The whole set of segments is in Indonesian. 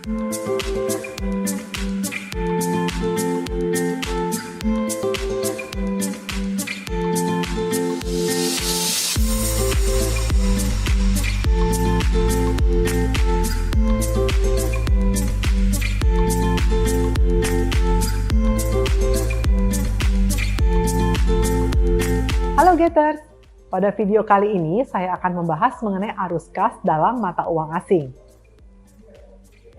Halo Getters, pada video kali ini saya akan membahas mengenai arus kas dalam mata uang asing.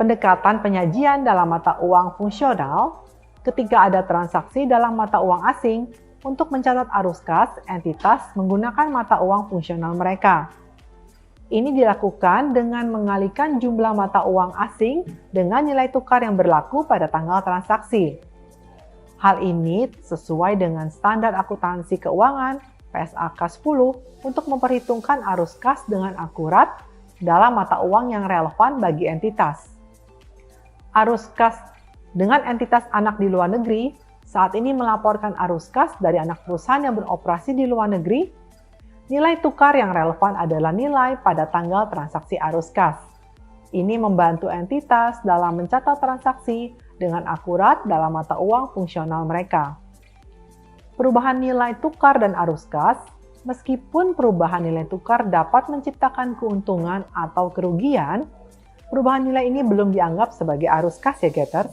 Pendekatan penyajian dalam mata uang fungsional ketika ada transaksi dalam mata uang asing untuk mencatat arus kas entitas menggunakan mata uang fungsional mereka. Ini dilakukan dengan mengalihkan jumlah mata uang asing dengan nilai tukar yang berlaku pada tanggal transaksi. Hal ini sesuai dengan standar akuntansi keuangan PSAK 10 untuk memperhitungkan arus kas dengan akurat dalam mata uang yang relevan bagi entitas. Arus kas dengan entitas anak di luar negeri saat ini melaporkan arus kas dari anak perusahaan yang beroperasi di luar negeri. Nilai tukar yang relevan adalah nilai pada tanggal transaksi arus kas. Ini membantu entitas dalam mencatat transaksi dengan akurat dalam mata uang fungsional mereka. Perubahan nilai tukar dan arus kas, meskipun perubahan nilai tukar dapat menciptakan keuntungan atau kerugian, perubahan nilai ini belum dianggap sebagai arus kas ya Getters.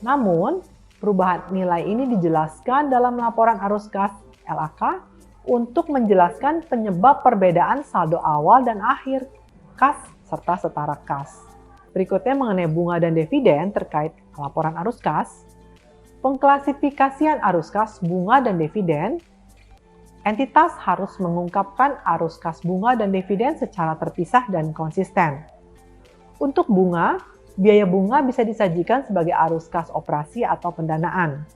Namun, perubahan nilai ini dijelaskan dalam laporan arus kas LAK untuk menjelaskan penyebab perbedaan saldo awal dan akhir kas serta setara kas. Berikutnya mengenai bunga dan dividen terkait laporan arus kas. Pengklasifikasian arus kas bunga dan dividen, entitas harus mengungkapkan arus kas bunga dan dividen secara terpisah dan konsisten. Untuk bunga, biaya bunga bisa disajikan sebagai arus kas operasi atau pendanaan.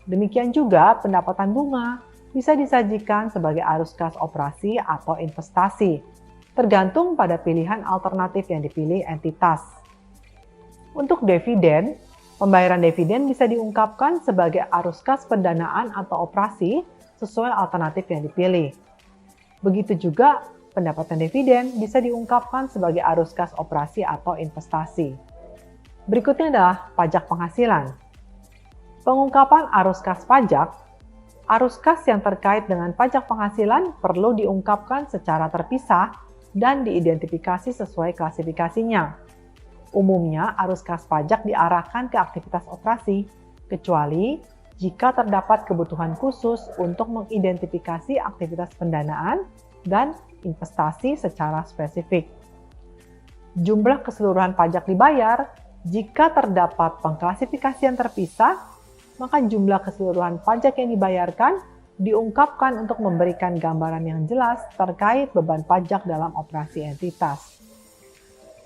Demikian juga pendapatan bunga bisa disajikan sebagai arus kas operasi atau investasi, tergantung pada pilihan alternatif yang dipilih entitas. Untuk dividen, pembayaran dividen bisa diungkapkan sebagai arus kas pendanaan atau operasi sesuai alternatif yang dipilih. Begitu juga pendapatan dividen bisa diungkapkan sebagai arus kas operasi atau investasi. Berikutnya adalah pajak penghasilan. Pengungkapan arus kas pajak. Arus kas yang terkait dengan pajak penghasilan perlu diungkapkan secara terpisah dan diidentifikasi sesuai klasifikasinya. Umumnya, arus kas pajak diarahkan ke aktivitas operasi, kecuali jika terdapat kebutuhan khusus untuk mengidentifikasi aktivitas pendanaan dan investasi secara spesifik. Jumlah keseluruhan pajak dibayar, jika terdapat pengklasifikasian terpisah, maka jumlah keseluruhan pajak yang dibayarkan diungkapkan untuk memberikan gambaran yang jelas terkait beban pajak dalam operasi entitas.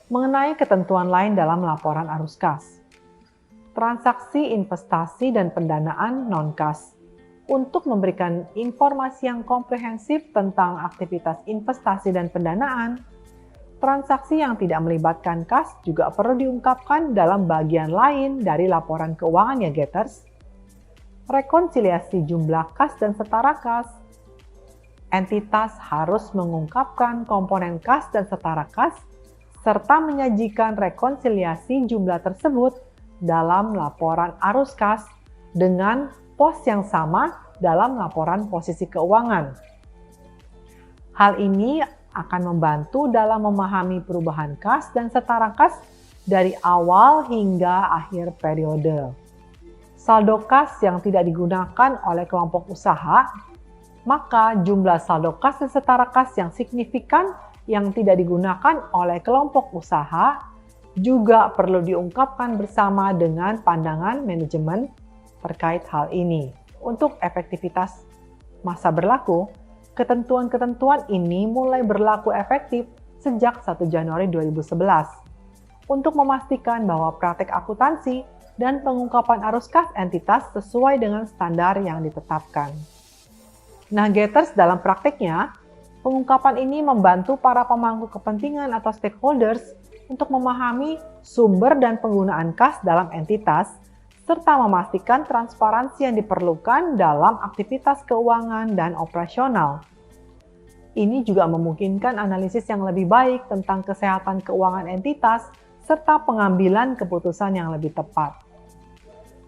Mengenai ketentuan lain dalam laporan arus kas. Transaksi investasi dan pendanaan non-kas. Untuk memberikan informasi yang komprehensif tentang aktivitas investasi dan pendanaan, transaksi yang tidak melibatkan kas juga perlu diungkapkan dalam bagian lain dari laporan keuangan ya Getters. Rekonsiliasi jumlah kas dan setara kas. Entitas harus mengungkapkan komponen kas dan setara kas serta menyajikan rekonsiliasi jumlah tersebut dalam laporan arus kas dengan pos yang sama dalam laporan posisi keuangan. Hal ini akan membantu dalam memahami perubahan kas dan setara kas dari awal hingga akhir periode. Saldo kas yang tidak digunakan oleh kelompok usaha, maka jumlah saldo kas dan setara kas yang signifikan yang tidak digunakan oleh kelompok usaha juga perlu diungkapkan bersama dengan pandangan manajemen terkait hal ini. Untuk efektivitas masa berlaku, ketentuan-ketentuan ini mulai berlaku efektif sejak 1 Januari 2011 untuk memastikan bahwa praktek akuntansi dan pengungkapan arus kas entitas sesuai dengan standar yang ditetapkan. Nah, Getters, dalam prakteknya, pengungkapan ini membantu para pemangku kepentingan atau stakeholders untuk memahami sumber dan penggunaan kas dalam entitas, serta memastikan transparansi yang diperlukan dalam aktivitas keuangan dan operasional. Ini juga memungkinkan analisis yang lebih baik tentang kesehatan keuangan entitas serta pengambilan keputusan yang lebih tepat.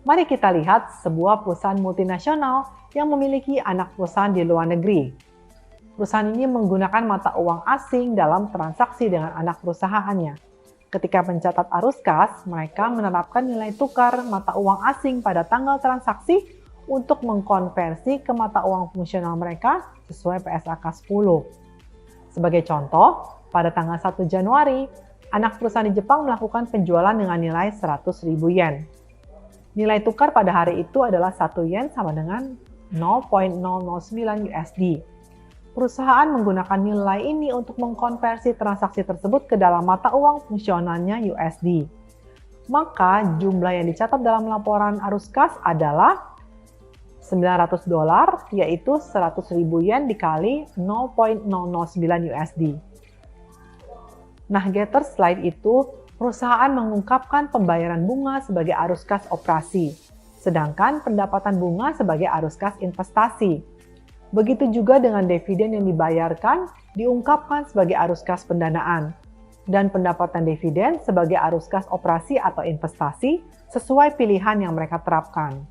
Mari kita lihat sebuah perusahaan multinasional yang memiliki anak perusahaan di luar negeri. Perusahaan ini menggunakan mata uang asing dalam transaksi dengan anak perusahaannya. Ketika mencatat arus kas, mereka menerapkan nilai tukar mata uang asing pada tanggal transaksi untuk mengkonversi ke mata uang fungsional mereka sesuai PSAK 10. Sebagai contoh, pada tanggal 1 Januari, anak perusahaan di Jepang melakukan penjualan dengan nilai 100.000 yen. Nilai tukar pada hari itu adalah 1 yen sama dengan 0.009 USD. Perusahaan menggunakan nilai ini untuk mengkonversi transaksi tersebut ke dalam mata uang fungsionalnya USD. Maka jumlah yang dicatat dalam laporan arus kas adalah $900, yaitu 100.000 yen dikali 0.009 USD. Nah, Getters slide itu, perusahaan mengungkapkan pembayaran bunga sebagai arus kas operasi, sedangkan pendapatan bunga sebagai arus kas investasi. Begitu juga dengan dividen yang dibayarkan diungkapkan sebagai arus kas pendanaan, dan pendapatan dividen sebagai arus kas operasi atau investasi sesuai pilihan yang mereka terapkan.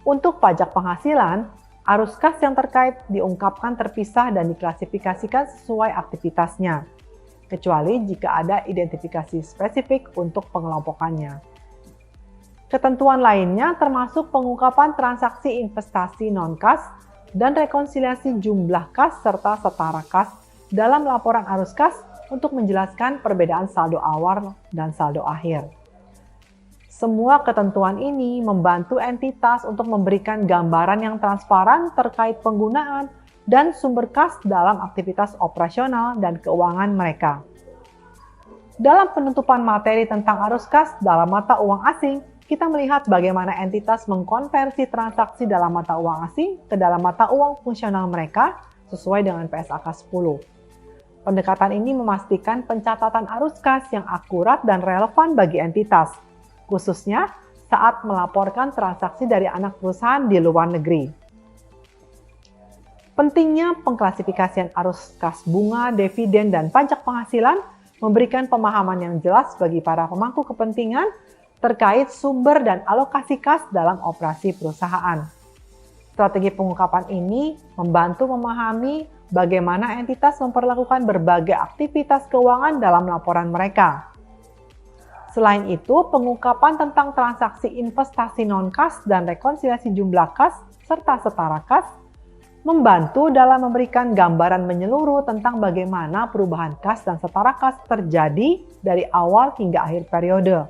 Untuk pajak penghasilan, arus kas yang terkait diungkapkan terpisah dan diklasifikasikan sesuai aktivitasnya, kecuali jika ada identifikasi spesifik untuk pengelompokannya. Ketentuan lainnya termasuk pengungkapan transaksi investasi non-kas dan rekonsiliasi jumlah kas serta setara kas dalam laporan arus kas untuk menjelaskan perbedaan saldo awal dan saldo akhir. Semua ketentuan ini membantu entitas untuk memberikan gambaran yang transparan terkait penggunaan dan sumber kas dalam aktivitas operasional dan keuangan mereka. Dalam penutupan materi tentang arus kas dalam mata uang asing, kita melihat bagaimana entitas mengkonversi transaksi dalam mata uang asing ke dalam mata uang fungsional mereka sesuai dengan PSAK 10. Pendekatan ini memastikan pencatatan arus kas yang akurat dan relevan bagi entitas, khususnya saat melaporkan transaksi dari anak perusahaan di luar negeri. Pentingnya pengklasifikasian arus kas bunga, dividen, dan pajak penghasilan memberikan pemahaman yang jelas bagi para pemangku kepentingan terkait sumber dan alokasi kas dalam operasi perusahaan. Strategi pengungkapan ini membantu memahami bagaimana entitas memperlakukan berbagai aktivitas keuangan dalam laporan mereka. Selain itu, pengungkapan tentang transaksi investasi non-kas dan rekonsiliasi jumlah kas serta setara kas membantu dalam memberikan gambaran menyeluruh tentang bagaimana perubahan kas dan setara kas terjadi dari awal hingga akhir periode.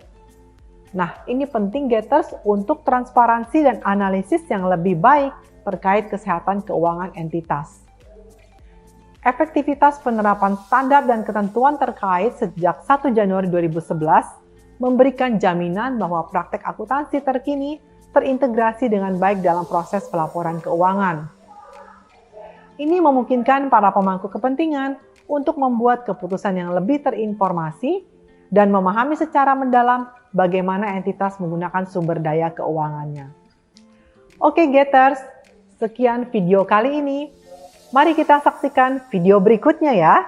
Nah, ini penting Getters untuk transparansi dan analisis yang lebih baik terkait kesehatan keuangan entitas. Efektivitas penerapan standar dan ketentuan terkait sejak 1 Januari 2011 memberikan jaminan bahwa praktek akuntansi terkini terintegrasi dengan baik dalam proses pelaporan keuangan. Ini memungkinkan para pemangku kepentingan untuk membuat keputusan yang lebih terinformasi dan memahami secara mendalam bagaimana entitas menggunakan sumber daya keuangannya. Oke Getters, sekian video kali ini. Mari kita saksikan video berikutnya ya.